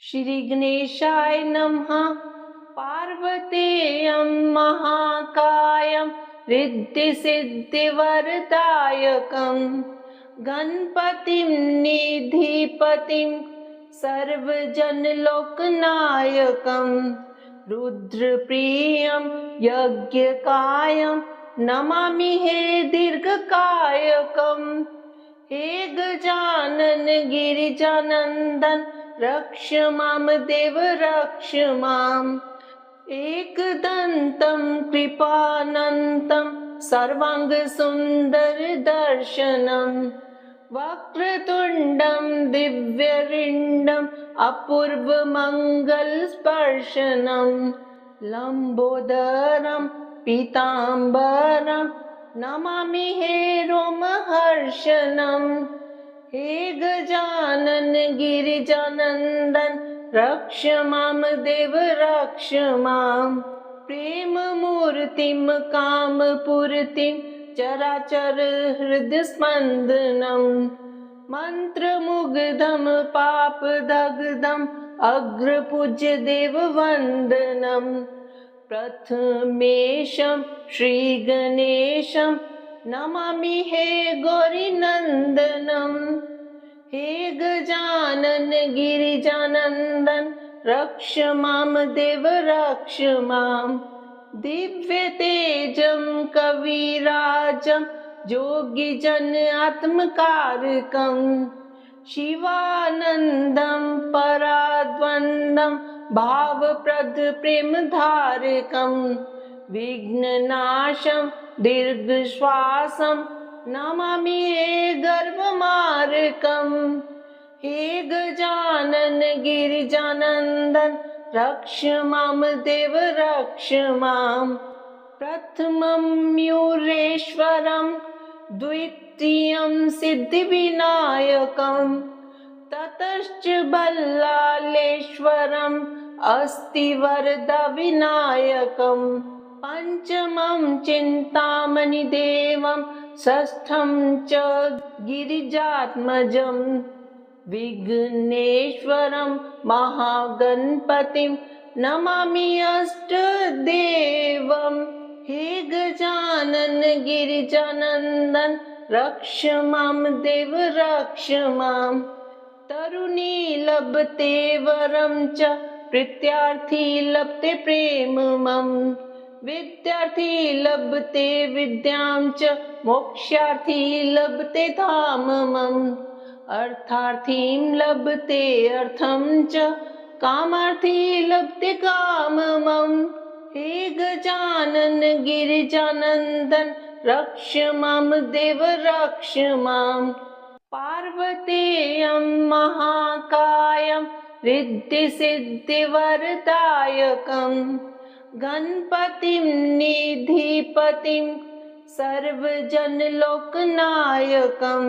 श्री गणेशाय नमः। पार्वतेयं महाकायं रिद्धिसिद्धिवरदायकं गणपतिं निधिपतिं सर्वजनलोकनायकं रुद्रप्रियं यज्ञकायं नमामि हे दीर्घकायकं। हे गजानन गिरिजानन्दन रक्ष मां देव रक्ष माम्। एकदन्तं कृपानन्तं सर्वाङ्गसुन्दरदर्शनं वक्रतुण्डं दिव्यरिण्डम् अपूर्वमङ्गलस्पर्शनं लम्बोदरं पीताम्बरं नमामि हे रोमहर्षणम्। हे गजानन गिरिजानन्दन रक्ष मां देव रक्ष माम्। प्रेममूर्तिं कामपूर्तिं चराचर हृदयस्पन्दनं मन्त्रमुग्धं पापदग्धम् अग्रपूज्य देववन्दनं प्रथमेशं श्रीगणेशं नमामि हे गौरीनन्दनं। हे गजानन गिरिजानन्दन रक्ष मां देव रक्ष माम्। दिव्यतेजं कविराजं योगिजन आत्मकारकं शिवानन्दं पराद्वन्द्वं भावप्रद प्रेमधारकं विघ्ननाशं दीर्घश्वासं नमामि हे गर्भमार्कम्। हे गजानन गिरिजानन्दन रक्ष मां देव रक्ष माम्। प्रथमं मयूरेश्वरं द्वितीयं सिद्धिविनायकं ततश्च बल्लालेश्वरम् अस्तिवरदविनायकं पञ्चमं चिन्तामणिदेवं षष्ठं च गिरिजात्मजं विघ्नेश्वरं महागणपतिं नमामि अष्टदेवं। हे गजानन गिरिजानन्दन रक्ष मां देव रक्ष माम्। तरुणी लभते वरं च प्रीत्यार्थी लभते प्रेममम् विद्यार्थी लभते विद्यां च मोक्षार्थी लभते धाममम् अर्थार्थीं लभते अर्थं च कामार्थी लभते काममम्। हे गजानन गिरिजानन्दन रक्ष मां देव रक्ष माम्। पार्वतेयं महाकायं रिद्धिसिद्धिवरदायकं गणपतिं निधिपतिं सर्वजनलोकनायकं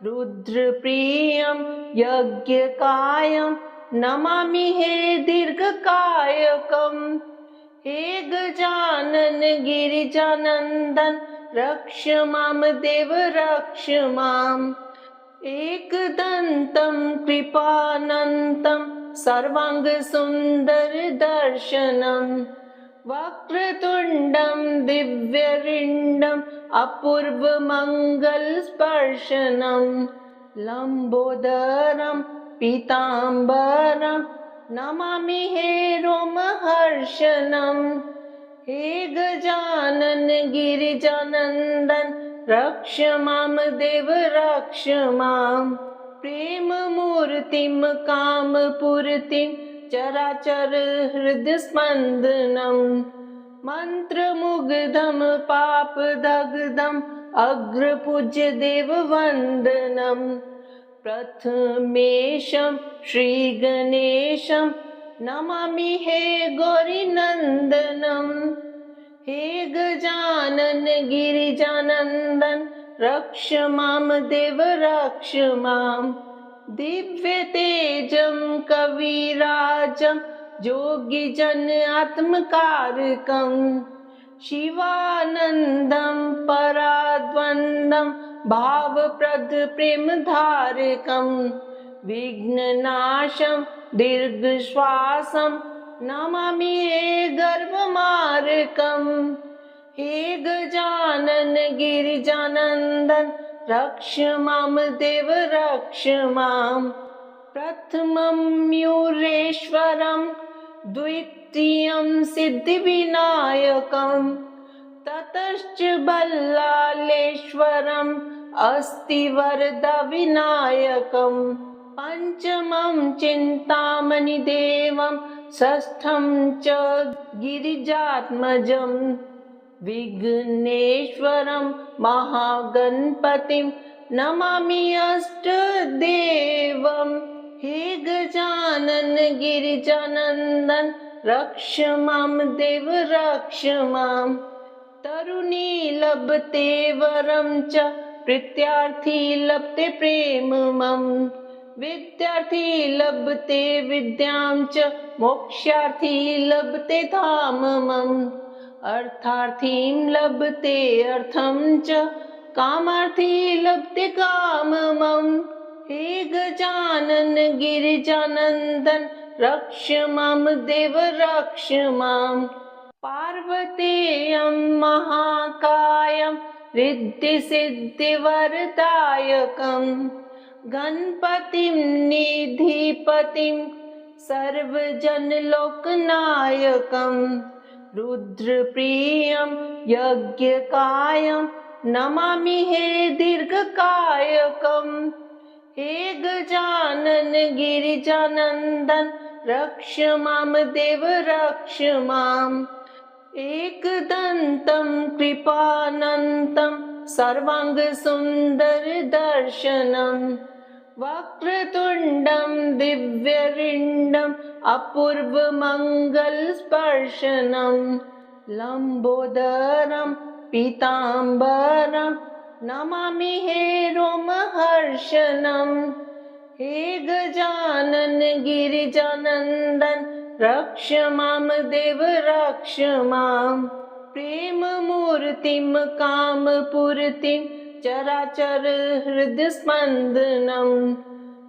रुद्रप्रियं यज्ञकायं नमामि हे दीर्घकायकं। हे गजानन गिरिजानन्दन रक्ष मां देव रक्ष माम्। एकदन्तं कृपानन्तं सर्वाङ्गसुन्दरदर्शनं वक्रतुण्डं दिव्यरिण्डम् अपूर्वमङ्गलस्पर्शनं लम्बोदरं पीताम्बरं नमामि हे रोमहर्षणम्। हे गजानन गिरिजानन्दन रक्ष मां देव रक्ष माम्। प्रेममूर्तिं कामपूर्तिं चराचर हृदयस्पन्दनं मन्त्रमुग्धं पापदग्धम् अग्रपूज्य देववन्दनं प्रथमेशं श्रीगणेशं नमामि हे गौरीनन्दनं। हे गजानन गिरिजानन्दन रक्ष मां देव रक्ष माम्। दिव्यतेजं कविराजं योगिजन आत्मकारकं शिवानन्दं पराद्वन्द्वं भावप्रद प्रेमधारकं विघ्ननाशं दीर्घश्वासं नमामि हे गर्भमार्गम्। हे गजानन गिरिजानन्दन रक्ष मां देव रक्ष माम्। प्रथमं मयूरेश्वरं द्वितीयं सिद्धिविनायकं ततश्च बल्लालेश्वरम् अस्ति वरदविनायकम्। पञ्चमं चिन्तामणिदेवं षष्ठं च गिरिजात्मजं विघ्नेश्वरं महागणपतिं नमामि अष्टदेवम्। हे गजानन गिरिजानन्दन रक्ष मां देव रक्ष माम्। तरुणी लभते वरं च प्रीत्यार्थी लभते प्रेममम्। विद्यार्थी लभते विद्यां च मोक्षार्थी लभते धाममम्। अर्थार्थीं लभते अर्थं च कामार्थी लभते काममम्। हे गजानन गिरिजानन्दन रक्ष मां देव रक्ष माम्। पार्वतेयं महाकायं रिद्धिसिद्धिवरदायकम् गणपतिं निधिपतिं सर्वजनलोकनायकम्। रुद्रप्रियं यज्ञकायं नमामि हे दीर्घकायकम्। हे गजानन गिरिजानन्दन रक्ष मां देव रक्ष माम्। एकदन्तं कृपानन्तं सर्वाङ्गसुन्दरदर्शनं वक्रतुण्डं दिव्यरिण्डम् अपूर्वमङ्गलस्पर्शनं लम्बोदरं पीताम्बरं नमामि हे रोमहर्षणम्। हे गजानन गिरिजानन्दन रक्ष मां देव रक्ष माम्। प्रेममूर्तिं कामपूर्तिं चराचर हृदयस्पन्दनं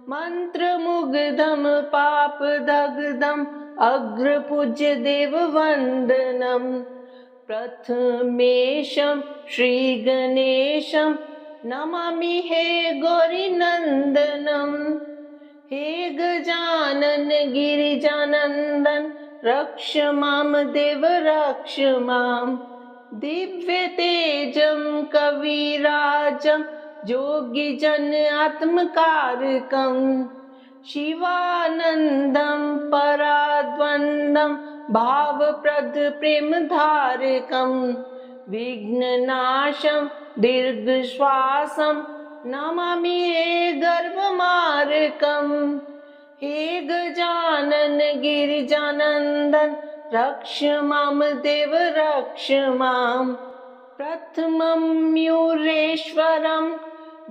मन्त्रमुग्धं पापदग्धम् अग्रपूज्य देववन्दनं। प्रथमेशं श्रीगणेशं नमामि हे गौरीनन्दनं। हे गजानन गिरिजानन्दन रक्ष मां देव रक्ष माम्। दिव्यतेजं कविराजं योगिजन आत्मकारकं शिवानन्दं पराद्वन्द्वं भावप्रद प्रेमधारकं विघ्ननाशं दीर्घश्वासं नमामि हे गर्भमार्गम्। हे गजानन गिरिजानन्दन रक्ष मां देव रक्ष माम्। प्रथमं मयूरेश्वरं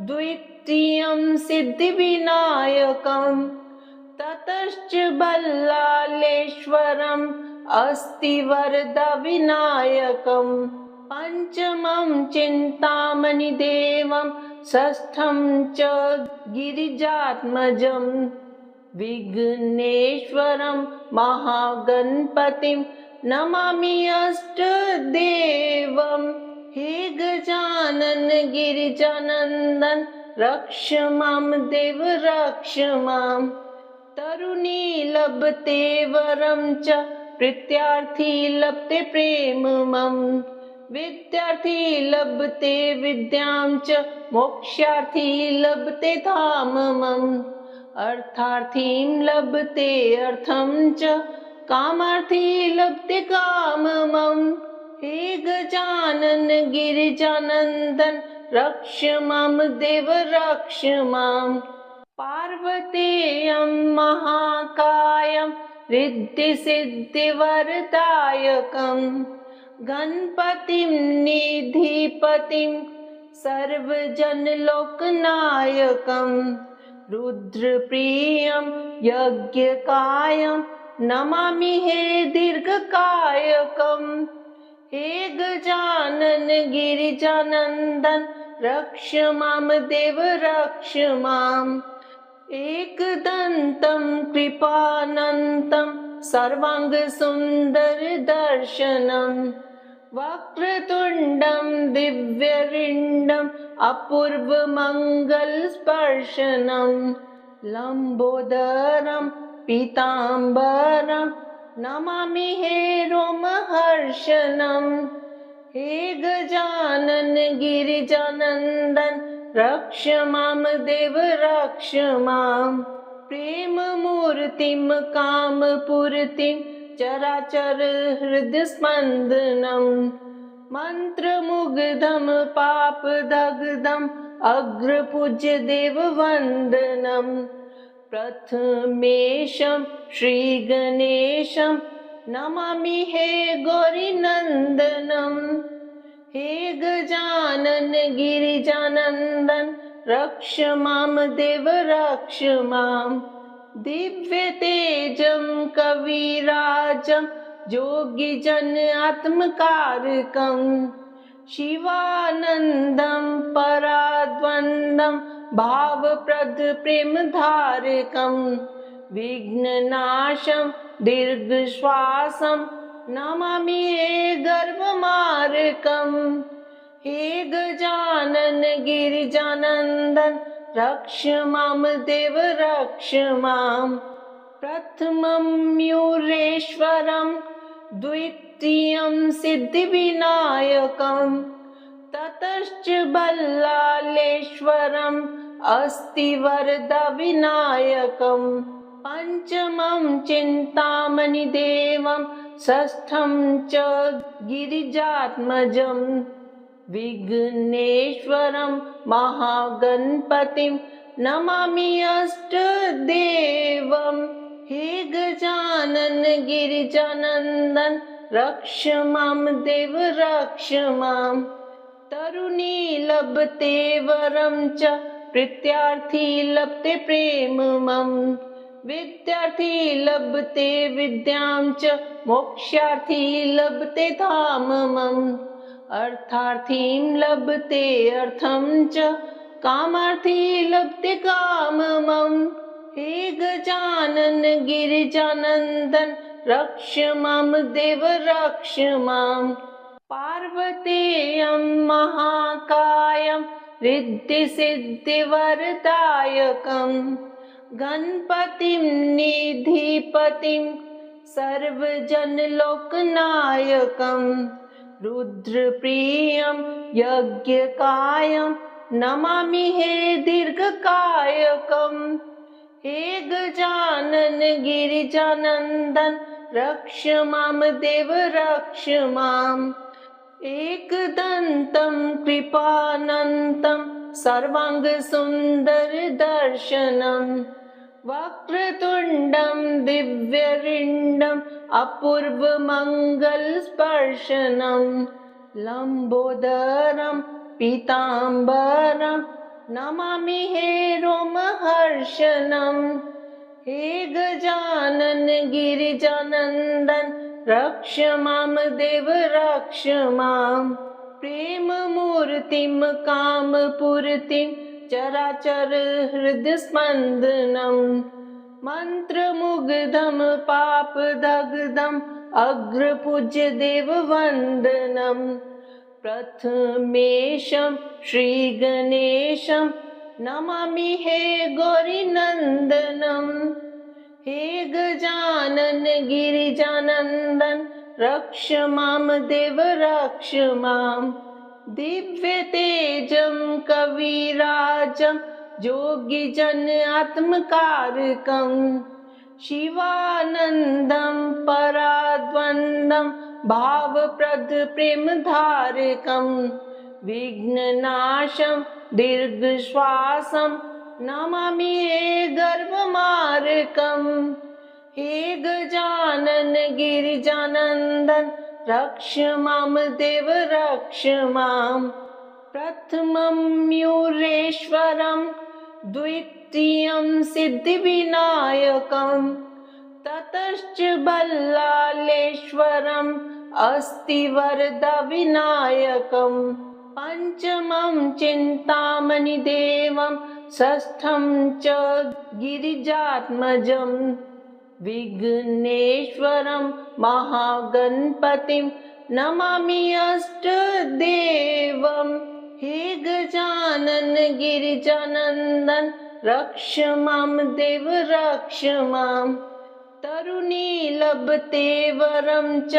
द्वितीयं सिद्धिविनायकं ततश्च बल्लालेश्वरम् अस्ति वरदविनायकम्। पञ्चमं चिन्तामणिदेवं षष्ठं च गिरिजात्मजं विघ्नेश्वरं महागणपतिं नमामि अष्टदेवम्। हे गजानन गिरिजानन्दन रक्ष मां देव रक्ष माम्। तरुणी लभते वरं च प्रीत्यार्थी लभते प्रेममम्। विद्यार्थी लभते विद्यां च मोक्षार्थी लभते धाममम्। अर्थार्थीं लभते अर्थं च कामार्थी लभते काममम्। हे गजानन गिरिजानन्दन रक्ष मां देव रक्ष माम्। पार्वतेयं महाकायं रिद्धिसिद्धिवरदायकं गणपतिं निधिपतिं सर्वजनलोकनायकं रुद्रप्रियं यज्ञकायं नमामि हे दीर्घकायकम्। हे गजानन गिरिजानन्दन रक्ष मां देव रक्ष माम्। एकदन्तं कृपानन्तं सर्वाङ्गसुन्दरदर्शनं वक्रतुण्डं दिव्यरिण्डम् अपूर्वमङ्गलस्पर्शनं लम्बोदरं पीताम्बरं नमामि हे रोमहर्षणम् हे गजानन गिरिजानन्दन रक्ष मां देव रक्ष मां प्रेममूर्तिं कामपूर्तिं चराचर हृदस्पन्दनं मन्त्रमुग्धं पापदग्धम् अग्रपूज्य देववन्दनं प्रथमेशं श्रीगणेशं नमामि हे गौरीनन्दनं हे गजानन गिरिजानन्दन रक्ष मां देव रक्ष मां दिव्यतेजं कविराजं योगिजन आत्मकारकं शिवानन्दं पराद्वन्द्वं भावप्रद प्रेमधारकं विघ्ननाशं दीर्घश्वासं नमामि हे गर्भमार्कं हे गजानन गिरिजानन्दन रक्ष मां देव रक्ष मां प्रथमं मयूरेश्वरं द्वितीयं सिद्धिविनायकं ततश्च बल्लालेश्वरम् अस्तिवरदविनायकं पञ्चमं चिन्तामणिदेवं षष्ठं च गिरिजात्मजं विघ्नेश्वरं महागणपतिं नमामि अष्टदेवं हे गजानन गिरिजानन्दन रक्ष मां देव रक्ष मां तरुणी लभते वरं च प्रीत्यार्थी लभते प्रेममं विद्यार्थी लभते विद्यां च मोक्षार्थी लभते धाममम् अर्थार्थीं लभते अर्थं च कामार्थी लभते काममं हे गजानन गिरिजानन्दन रक्ष मां देव रक्ष मां पार्वतेयं महाकायं रिद्धिसिद्धिवरदायकं गणपतिं निधिपतिं सर्वजनलोकनायकं रुद्रप्रियं यज्ञकायं नमामि हे दीर्घकायकं हे गजानन गिरिजानन्दन रक्ष मां देव रक्ष मां एकदन्तं कृपानन्तं सर्वाङ्गसुन्दरदर्शनं वक्रतुण्डं दिव्यरिण्डम् अपूर्वमङ्गलस्पर्शनं लम्बोदरं पीताम्बरं नमामि हे रोमहर्षणम् हे गजानन गिरिजानन्दन रक्ष मां देव रक्ष मां प्रेममूर्तिं कामपूर्तिं चराचर हृदस्पन्दनं मन्त्रमुग्धं पापदग्धम् अग्रपूज्य देववन्दनं प्रथमेशं श्रीगणेशं नमामि हे गौरीनन्दनं हे गजानन गिरिजानन्दन रक्ष मां देव रक्ष मां दिव्यतेजं कविराजं योगिजन आत्मकारकं शिवानन्दं पराद्वन्द्वं भावप्रद प्रेमधारकं विघ्ननाशं दीर्घश्वासं नमामि हे गर्भमार्कं हे गजानन गिरिजानन्दन रक्ष मां देव रक्ष मां प्रथमं मयूरेश्वरं द्वितीयं सिद्धिविनायकं ततश्च बल्लालेश्वरम् अस्तिवरदविनायकं पञ्चमं चिन्तामणिदेवं षष्ठं च गिरिजात्मजं विघ्नेश्वरं महागणपतिं नमामि अष्टदेवम्। हे गजानन गिरिजानन्दन रक्ष मां देव रक्ष माम्। तरुणी लभते वरं च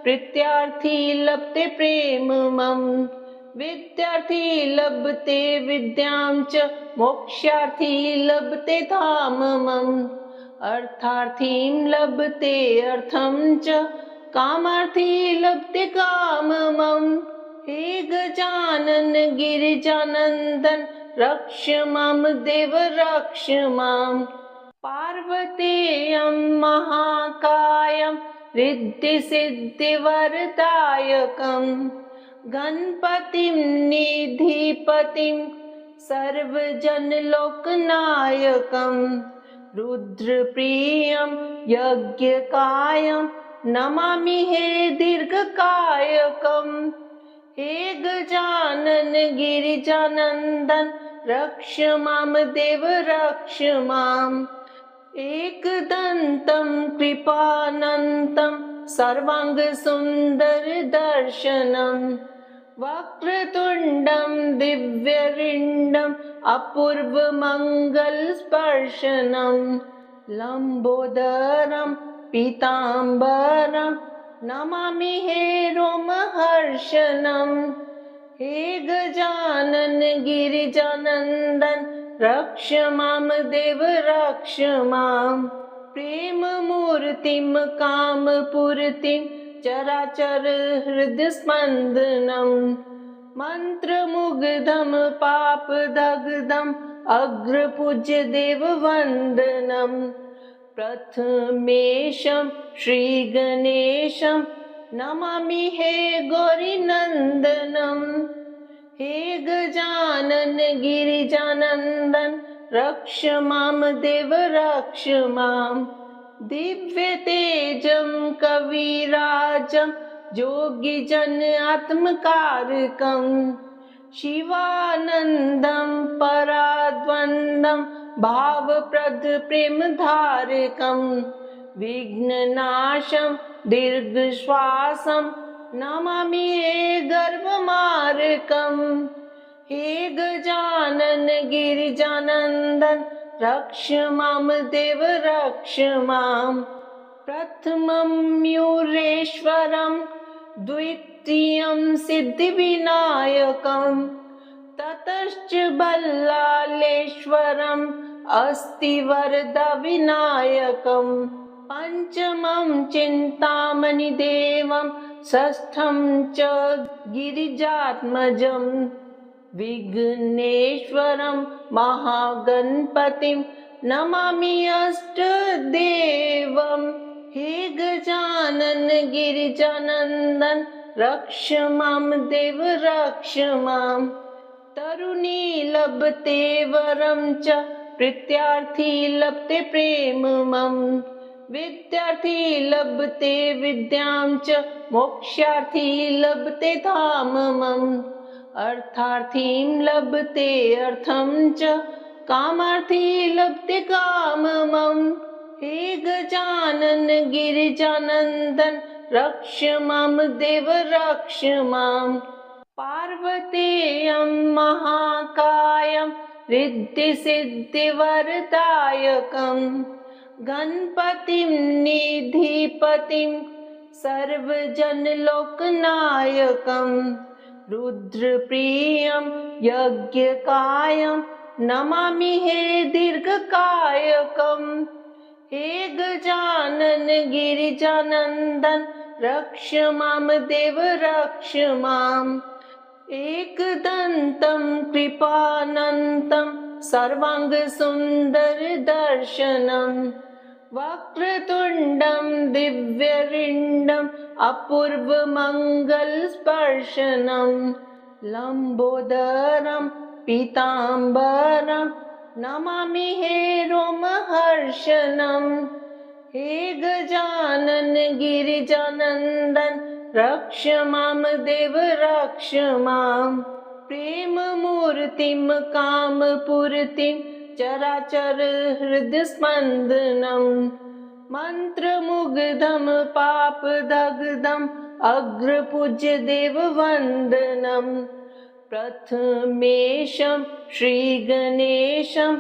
प्रीत्यार्थी लभते प्रेममम्। विद्यार्थी लभते विद्यां च मोक्षार्थी लभते धाममम्। अर्थार्थीं लभते अर्थं च कामार्थी लभते काममम्। हे गजानन गिरिजानन्दन रक्ष मां देव रक्ष माम्। पार्वतेयं महाकायं रिद्धिसिद्धिवरदायकम् गणपतिं निधिपतिं सर्वजनलोकनायकम् रुद्रप्रियं यज्ञकायं नमामि हे दीर्घकायकम्। हे गजानन गिरिजानन्दन रक्ष मां देव रक्ष माम्। एकदन्तं कृपानन्तं सर्वाङ्गसुन्दरदर्शनम् वक्रतुण्डं दिव्यरिण्डम् अपूर्वमङ्गलस्पर्शनम् लम्बोदरं पीताम्बरं नमामि हे रोमहर्षणम्। हे गजानन गिरिजानन्दन रक्ष मां देव रक्ष माम्। प्रेममूर्तिं कामपूर्तिं चराचर हृदयस्पन्दनं मन्त्रमुग्धं पापदग्धम् अग्रपूज्य देववन्दनम्। प्रथमेशं श्रीगणेशं नमामि हे गौरीनन्दनम्। हे गजानन गिरिजानन्दन रक्ष मां देव रक्ष माम्। दिव्यतेजं कविराजं योगिजन आत्मकारकं शिवानन्दं पराद्वन्द्वं भावप्रद प्रेमधारकं विघ्ननाशं दीर्घश्वासं नमामि हे गर्भमार्कम्। हे गजानन गिरिजानन्दन रक्ष मां देव रक्ष माम्। प्रथमं मयूरेश्वरं द्वितीयं सिद्धिविनायकं ततश्च बल्लालेश्वरम् अस्तिवरदविनायकं पञ्चमं चिन्तामणिदेवं षष्ठं च गिरिजात्मजं विघ्नेश्वरं महागणपतिं नमामि अष्टदेवम्। हे गजानन गिरिजानन्दन रक्ष मां देव रक्ष माम्। तरुणी लभते वरं च प्रीत्यार्थी लभते प्रेममम्। विद्यार्थी लभते विद्यां च मोक्षार्थी लभते धाममम्। अर्थार्थीं लभते अर्थं च कामार्थी लभते काममम्। हे गजानन गिरिजानन्दन रक्ष मां देव रक्ष माम्। पार्वतेयं महाकायं रिद्धिसिद्धिवरदायकं गणपतिं निधिपतिं सर्वजनलोकनायकं रुद्रप्रियं यज्ञकायं नमामि हे दीर्घकायकम्। हे गजानन गिरिजानन्दन रक्ष मां देव रक्ष माम्। एकदन्तं कृपानन्तं सर्वाङ्गसुन्दरदर्शनम् वक्रतुण्डं दिव्यरिण्डम् अपूर्वमङ्गलस्पर्शनम् लम्बोदरं पीताम्बरं नमामि हे रोमहर्षणम्। हे गजानन गिरिजानन्दन रक्ष मां देव रक्ष माम्। प्रेममूर्तिं कामपूर्तिं चराचर हृदस्पन्दनं मन्त्रमुग्धं पापदग्धम् अग्रपूज्य देववन्दनं प्रथमेशं श्रीगणेशं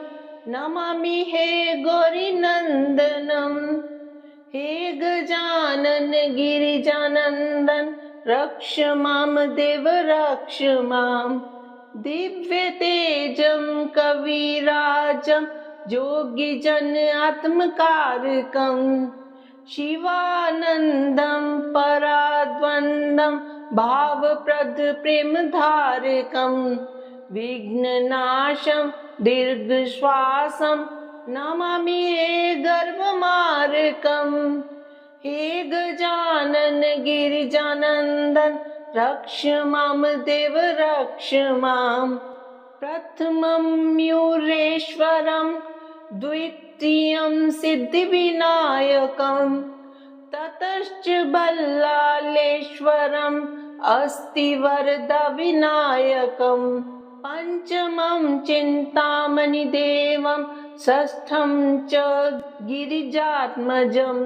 नमामि हे गौरीनन्दनं हे गजानन गिरिजानन्दन रक्ष मां देव रक्ष मां दिव्यतेजं कविराजं योगिजन आत्मकारकं शिवानन्दं पराद्वन्द्वं भावप्रद प्रेमधारकं विघ्ननाशं दीर्घश्वासं नमामि हे गर्भमार्कं हे गजानन गिरिजानन्दन रक्ष मां देव रक्ष मां प्रथमं मयूरेश्वरं द्वितीयं सिद्धिविनायकं ततश्च बल्लालेश्वरम् अस्ति वरदविनायकं पञ्चमं चिन्तामणिदेवं षष्ठं च गिरिजात्मजं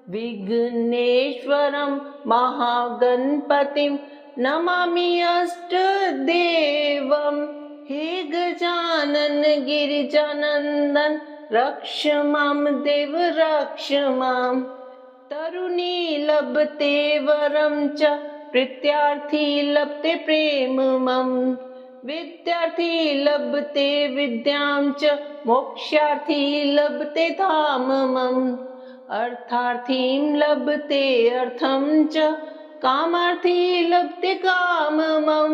विघ्नेश्वरं महागणपतिं नमामि अष्टदेवं हे गजानन गिरिजानन्दन रक्ष मां देव रक्ष मां तरुणी लभते वरं च प्रीत्यार्थी लभते प्रेममं विद्यार्थी लभते विद्यां च मोक्षार्थी लभते धाममम् अर्थार्थीं लभते अर्थं च कामार्थी लभते काममं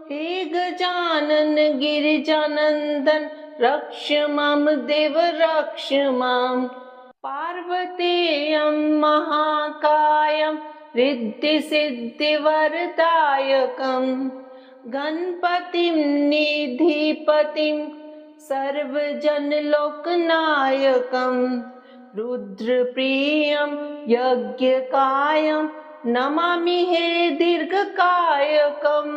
हे गजानन गिरिजानन्दन रक्ष मां देव रक्ष मां पार्वतेयं महाकायं रिद्धिसिद्धिवरदायकं गणपतिं निधिपतिं सर्वजनलोकनायकं रुद्रप्रियं यज्ञकायं नमामि हे दीर्घकायकं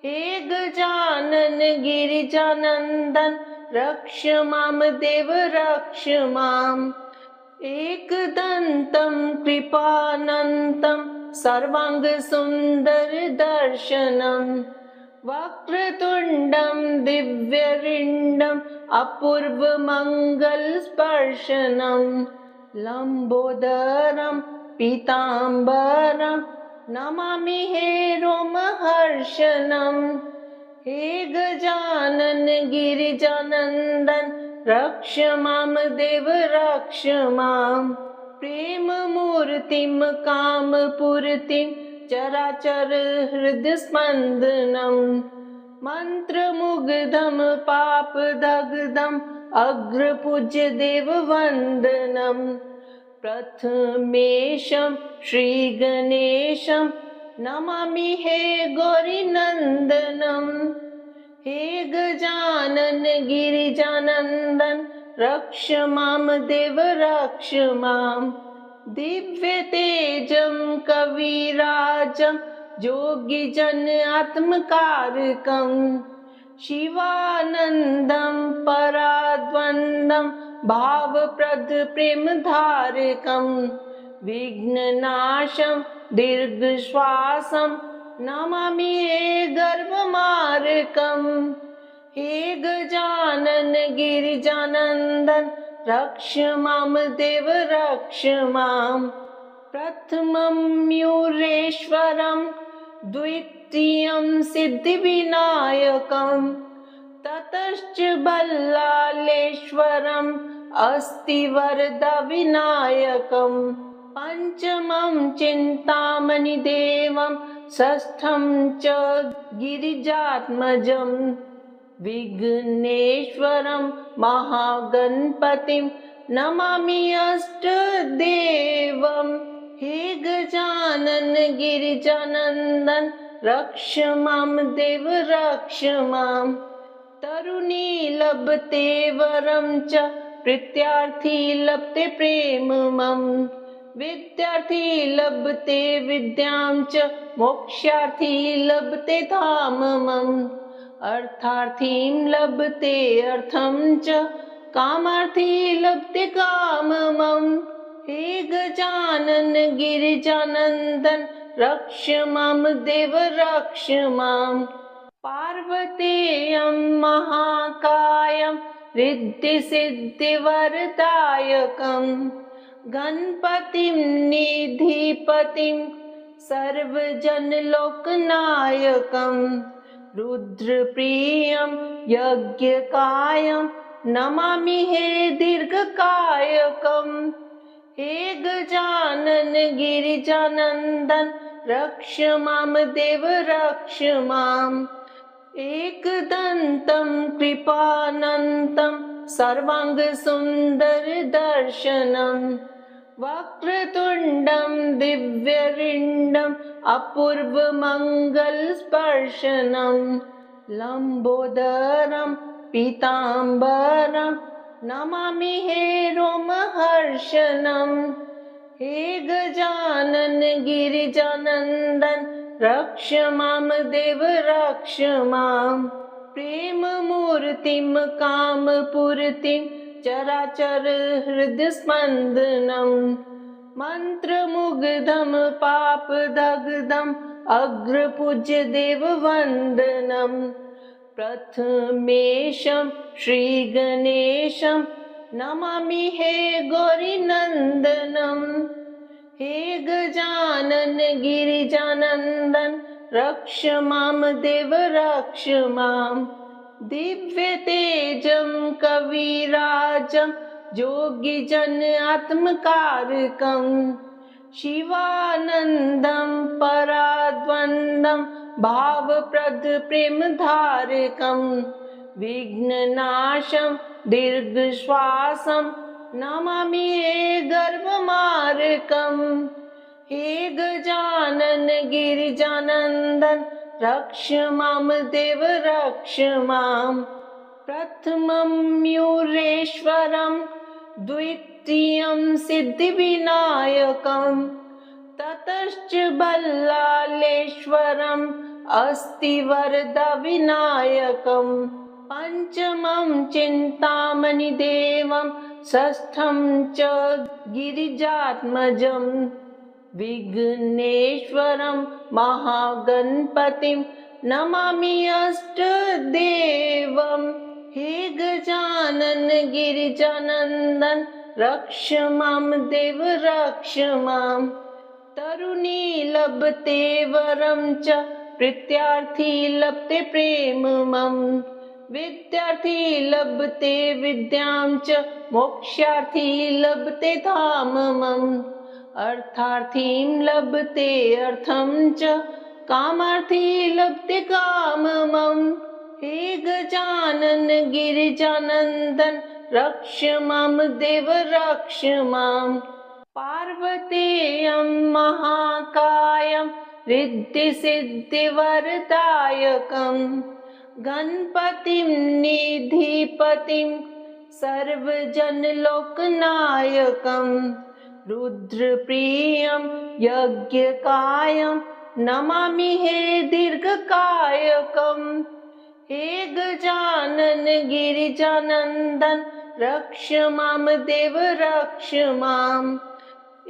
हे गजानन गिरिजानन्दन रक्ष मां देव रक्ष मां एकदन्तं कृपानन्तं सर्वाङ्गसुन्दरदर्शनं वक्रतुण्डं दिव्यरिण्डम् अपूर्वमङ्गलस्पर्शनं लम्बोदरं पीताम्बरं नमामि हे रोमहर्षनं हे गजानन गिरिजानन्दन रक्ष मां देव रक्ष मां प्रेममूर्तिं कामपूर्तिं चराचर हृदस्पन्दनं मन्त्रमुग्धं पापदग्धम् अग्रपूज्य देववन्दनं प्रथमेशं श्रीगणेशं नमामि हे गौरीनन्दनं हे गजानन गिरिजानन्दन रक्ष मां देव रक्ष मां दिव्यतेजं कविराजं योगिजन आत्मकारकं शिवानन्दं पराद्वन्द्वं भावप्रद प्रेमधारकं विघ्ननाशं दीर्घश्वासं नमामि हे गर्भमार्कं हे गजानन गिरिजानन्दन रक्ष मां देव रक्ष मां प्रथमं मयूरेश्वरं द्वितीयं सिद्धिविनायकं ततश्च बल्लालेश्वरम् अस्ति वरदविनायकं पञ्चमं चिन्तामणिदेवं षष्ठं च गिरिजात्मजं विघ्नेश्वरं महागणपतिं नमामि अष्टदेवं हे गजानन गिरिजानन्दन रक्ष मां देव रक्ष मां तरुणी लभते वरं च प्रीत्यार्थी लभते प्रेममं विद्यार्थी लभते विद्यां च मोक्षार्थी लभते धाममम् अर्थार्थीं लभते अर्थं च कामार्थी लभते काममम् हे गजानन गिरिजानन्दन रक्ष मां देव रक्ष माम् पार्वतेयं महाकायं रिद्धिसिद्धिवरदायकम् गणपतिं निधिपतिं सर्वजनलोकनायकम् रुद्रप्रियं यज्ञकायं नमामि हे दीर्घकायकम् हे गजानन गिरिजानन्दन रक्ष मां देव रक्ष माम् एकदन्तं कृपानन्तं सर्वाङ्गसुन्दरदर्शनम् वक्रतुण्डं दिव्यरिण्डम् अपूर्वमङ्गलस्पर्शनम् लम्बोदरं पीताम्बरं नमामि हे रोमहर्षणम् हे गजानन गिरिजानन्दन रक्ष मां देव रक्ष माम् प्रेममूर्तिं कामपूर्तिं चराचर हृदयस्पन्दनम् मन्त्रमुग्धं पापदग्धम् अग्रपूज्य देववन्दनम् प्रथमेशं श्रीगणेशं नमामि हे गौरीनन्दनम् हे गजानन गिरिजानन्दन रक्ष मां देव रक्ष माम् दिव्यतेजं कविराजं योगिजन आत्मकारकम् शिवानन्दं पराद्वन्द्वं भावप्रद प्रेमधारकम् विघ्ननाशं दीर्घश्वासं नमामि हे गर्भमार्कम् हे गजानन गिरिजानन्दन रक्ष मां देव रक्ष माम् प्रथमं मयूरेश्वरं द्वितीयं सिद्धिविनायकं ततश्च बल्लालेश्वरम् अस्तिवरदविनायकम् पञ्चमं चिन्तामणिदेवं षष्ठं च गिरिजात्मजम् विघ्नेश्वरं महागणपतिं नमामि अष्टदेवम् हे गजानन गिरिजानन्दन रक्ष मां देव रक्ष माम् तरुणी लभते वरं च प्रीत्यार्थी लभते प्रेममम् विद्यार्थी लभते विद्यां च मोक्षार्थी लभते धाममम् अर्थार्थीं लभते अर्थं च कामार्थी लभते काममम् हे गजानन गिरिजानन्दन रक्ष मां देव रक्ष माम् पार्वतेयं महाकायं रिद्धिसिद्धिवरदायकम् गणपतिं निधिपतिं सर्वजनलोकनायकम् रुद्रप्रियं यज्ञकायं नमामि हे दीर्घकायकम् हे गजानन गिरिजानन्दन रक्ष मां देव रक्ष माम्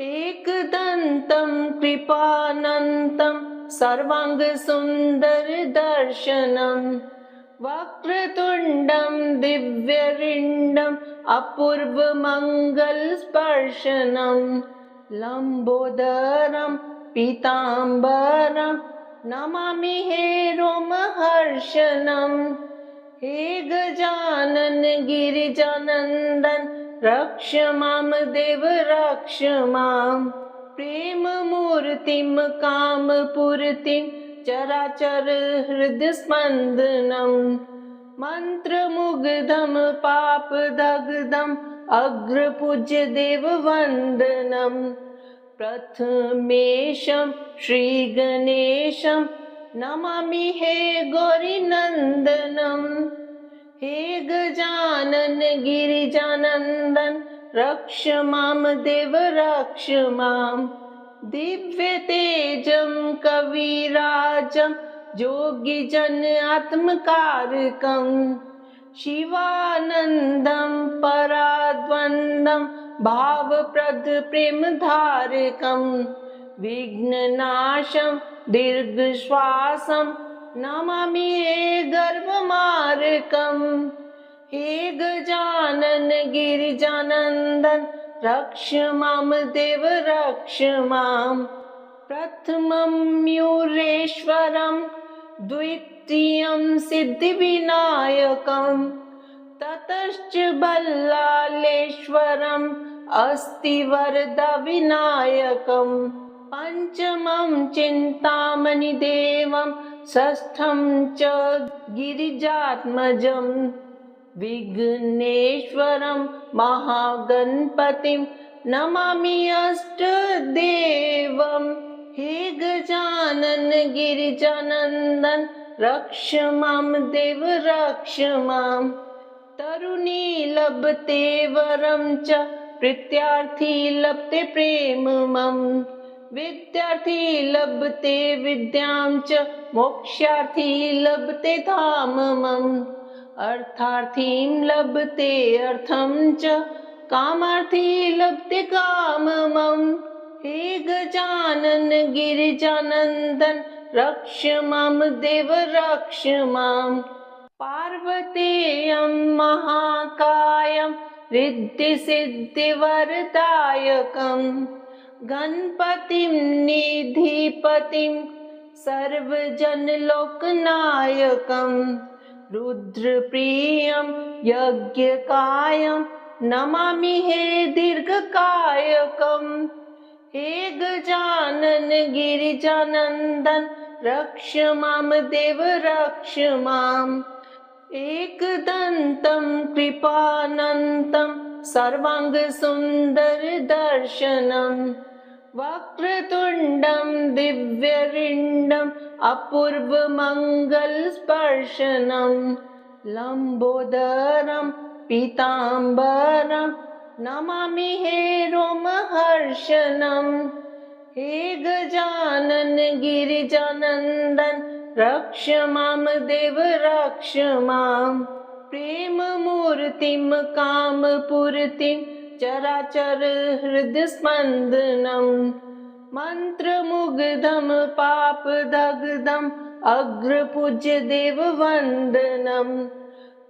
एकदन्तं कृपानन्तं सर्वाङ्गसुन्दरदर्शनम् वक्रतुण्डं दिव्यरिण्डम् अपूर्वमङ्गलस्पर्शनम् लम्बोदरं पीताम्बरं नमामि हे रोमहर्षणम् हे गजानन गिरिजानन्दन रक्ष मां देव रक्ष माम् प्रेममूर्तिं कामपूर्तिं चराचर हृदयस्पन्दनम् मन्त्रमुग्धं पापदग्धम् अग्रपूज्य देववन्दनम् प्रथमेशं श्रीगणेशं नमामि हे गौरीनन्दनम् हे गजानन गिरिजानन्दन रक्ष मां देव रक्ष माम् दिव्यतेजं कविराजं योगिजन आत्मकारकम् शिवानन्दं पराद्वन्द्वं भावप्रद प्रेमधारकं विघ्ननाशं दीर्घश्वासं नमामि हे गर्भमार्कम् हे गजानन गिरिजानन्दन रक्ष मां देव रक्ष माम् प्रथमं मयूरेश्वरं द्वितीयं सिद्धिविनायकं ततश्च बल्लालेश्वरम् अस्तिवरदविनायकं पञ्चमं चिन्तामणिदेवं षष्ठं च गिरिजात्मजं विघ्नेश्वरं महागणपतिं नमामि अष्टदेवं हे गजानन गिरिजानन्दन रक्ष मां देव रक्ष माम् तरुणी लभते वरं च प्रीत्यार्थी लभते प्रेममं विद्यार्थी लभते विद्यां च मोक्षार्थी लभते धाममम् अर्थार्थीं लभते अर्थं च कामार्थी लभते काममम् हे गजानन गिरिजानन्दन रक्ष मां देव रक्ष माम् पार्वतेयं महाकायं रिद्धिसिद्धिवरदायकं गणपतिं निधिपतिं सर्वजनलोकनायकं रुद्रप्रियं यज्ञकायं नमामि हे दीर्घकायकं हे गजानन गिरिजानन्दन रक्ष मां देव रक्ष माम् एकदन्तं कृपानन्तं सर्वाङ्गसुन्दरदर्शनं वक्रतुण्डं दिव्यरिण्डम् अपूर्वमङ्गलस्पर्शनं लम्बोदरं पीताम्बरं नमामि हे रोमहर्षणं हे गजानन गिरिजानन्दन रक्ष मां देव रक्ष माम् प्रेममूर्तिं कामपूर्तिं चराचर हृदयस्पन्दनं मन्त्रमुग्धं पापदग्धम् अग्रपूज्य देववन्दनं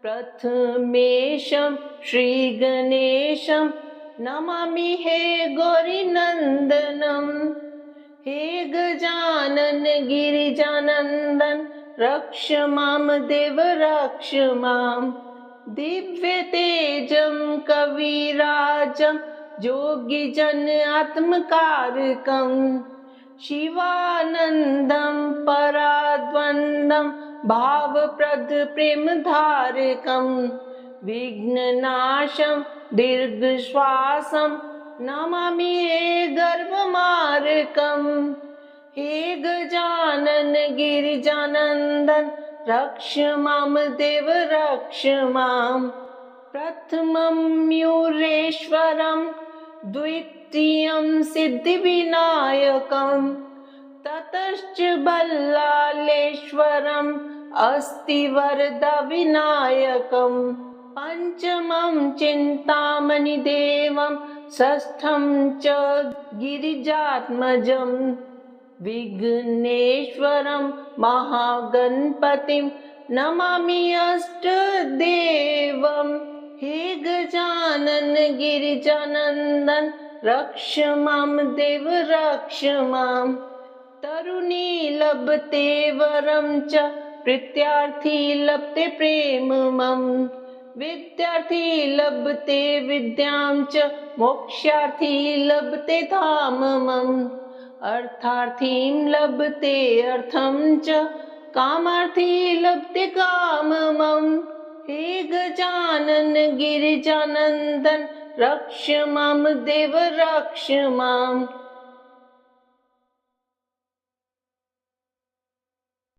प्रथमेशं श्रीगणेशं नमामि हे गौरीनन्दनं हे गजानन गिरिजानन्दन रक्ष मां देव रक्ष माम् दिव्यतेजं कविराजं योगिजन आत्मकारकं शिवानन्दं पराद्वन्द्वं भावप्रद प्रेमधारकं विघ्ननाशं दीर्घश्वासं नमामि हे गर्भमार्कम् हे गजानन गिरिजानन्दन रक्ष मां देव रक्ष माम् प्रथमं मयूरेश्वरं द्वितीयं सिद्धिविनायकं ततश्च बल्लालेश्वरम् अस्तिवरदविनायकं पञ्चमं चिन्तामणिदेवं षष्ठं च गिरिजात्मजं विघ्नेश्वरं महागणपतिं नमामि अष्टदेवं हे गजानन गिरिजानन्दन रक्ष मां देव रक्ष माम् तरुणी लभते वरं च प्रीत्यार्थी लभते प्रेममं विद्यार्थी लभते विद्यां च मोक्षार्थी लभते धाममम् अर्थार्थीं लभते अर्थं च कामार्थी लभते काममम् हे गजानन गिरिजानन्दन रक्ष मां देव रक्ष माम्